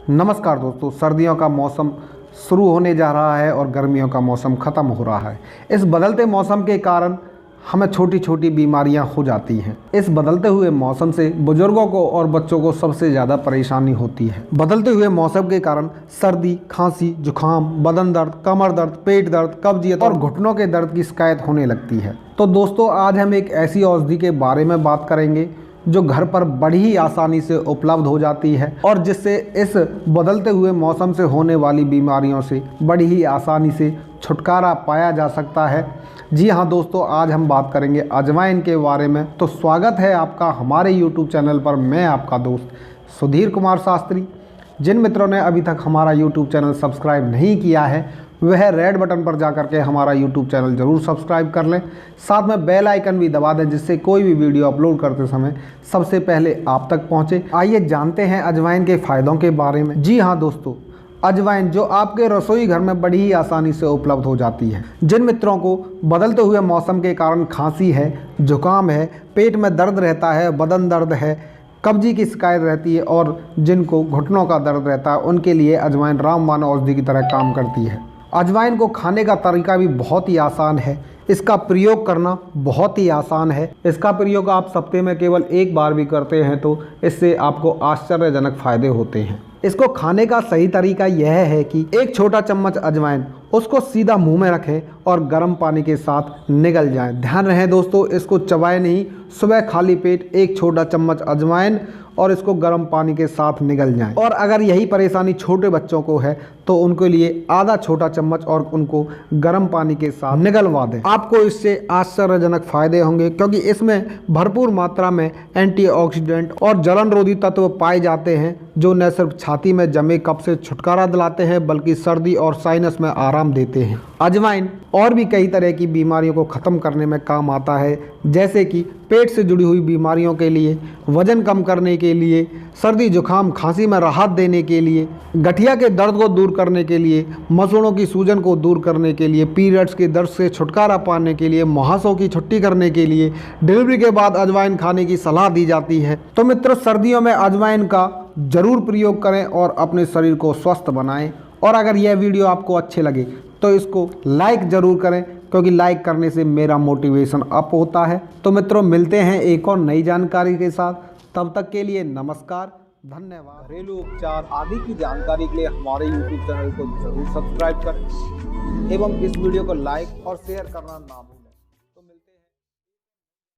नमस्कार दोस्तों, सर्दियों का मौसम शुरू होने जा रहा है और गर्मियों का मौसम ख़त्म हो रहा है। इस बदलते मौसम के कारण हमें छोटी छोटी बीमारियां हो जाती हैं। इस बदलते हुए मौसम से बुजुर्गों को और बच्चों को सबसे ज़्यादा परेशानी होती है। बदलते हुए मौसम के कारण सर्दी, खांसी, जुकाम, बदन दर्द, कमर दर्द, पेट दर्द, कब्जियत और घुटनों के दर्द की शिकायत होने लगती है। तो दोस्तों, आज हम एक ऐसी औषधि के बारे में बात करेंगे जो घर पर बड़ी ही आसानी से उपलब्ध हो जाती है और जिससे इस बदलते हुए मौसम से होने वाली बीमारियों से बड़ी ही आसानी से छुटकारा पाया जा सकता है। जी हाँ दोस्तों, आज हम बात करेंगे अजवाइन के बारे में। तो स्वागत है आपका हमारे YouTube चैनल पर। मैं आपका दोस्त सुधीर कुमार शास्त्री। जिन मित्रों ने अभी तक हमारा YouTube चैनल सब्सक्राइब नहीं किया है वह रेड बटन पर जाकर के हमारा YouTube चैनल ज़रूर सब्सक्राइब कर लें। साथ में बेल आइकन भी दबा दें जिससे कोई भी वीडियो अपलोड करते समय सबसे पहले आप तक पहुंचे। आइए जानते हैं अजवाइन के फ़ायदों के बारे में। जी हाँ दोस्तों, अजवाइन जो आपके रसोई घर में बड़ी ही आसानी से उपलब्ध हो जाती है। जिन मित्रों को बदलते हुए मौसम के कारण खांसी है, जुकाम है, पेट में दर्द रहता है, बदन दर्द है, कब्जी की शिकायत रहती है और जिनको घुटनों का दर्द रहता है, उनके लिए अजवाइन रामबाण औषधि की तरह काम करती है। अजवाइन को खाने का तरीका भी बहुत ही आसान है। इसका प्रयोग करना बहुत ही आसान है। इसका प्रयोग आप सप्ताह में केवल एक बार भी करते हैं तो इससे आपको आश्चर्यजनक फायदे होते हैं। इसको खाने का सही तरीका यह है कि एक छोटा चम्मच अजवाइन उसको सीधा मुंह में रखें और गर्म पानी के साथ निगल जाएं। ध्यान रहे दोस्तों, इसको चबाएं नहीं। सुबह खाली पेट एक छोटा चम्मच अजवाइन और इसको गर्म पानी के साथ निगल जाएं। और अगर यही परेशानी छोटे बच्चों को है तो उनके लिए आधा छोटा चम्मच और उनको गर्म पानी के साथ निगलवा दें। आपको इससे आश्चर्यजनक फायदे होंगे क्योंकि इसमें भरपूर मात्रा में एंटीऑक्सीडेंट और जलन-रोधी तत्व पाए जाते हैं जो न सिर्फ छाती में जमे कफ से छुटकारा दिलाते हैं बल्कि सर्दी और साइनस में आराम देते हैं। अजवाइन और भी कई तरह की बीमारियों को ख़त्म करने में काम आता है, जैसे कि पेट से जुड़ी हुई बीमारियों के लिए, वजन कम करने के लिए, सर्दी जुकाम खांसी में राहत देने के लिए, गठिया के दर्द को दूर करने के लिए, मसूड़ों की सूजन को दूर करने के लिए, पीरियड्स के दर्द से छुटकारा पाने के लिए, मुहासों की छुट्टी करने के लिए, डिलीवरी के बाद अजवाइन खाने की सलाह दी जाती है। तो मित्रों, सर्दियों में अजवाइन का ज़रूर प्रयोग करें और अपने शरीर को स्वस्थ बनाएं। और अगर यह वीडियो आपको अच्छे लगे तो इसको लाइक ज़रूर करें क्योंकि लाइक करने से मेरा मोटिवेशन अप होता है। तो मित्रों, मिलते हैं एक और नई जानकारी के साथ। तब तक के लिए नमस्कार, धन्यवाद। घरेलू उपचार आदि की जानकारी के लिए हमारे YouTube चैनल को जरूर सब्सक्राइब करें एवं इस वीडियो को लाइक और शेयर करना ना भूलें।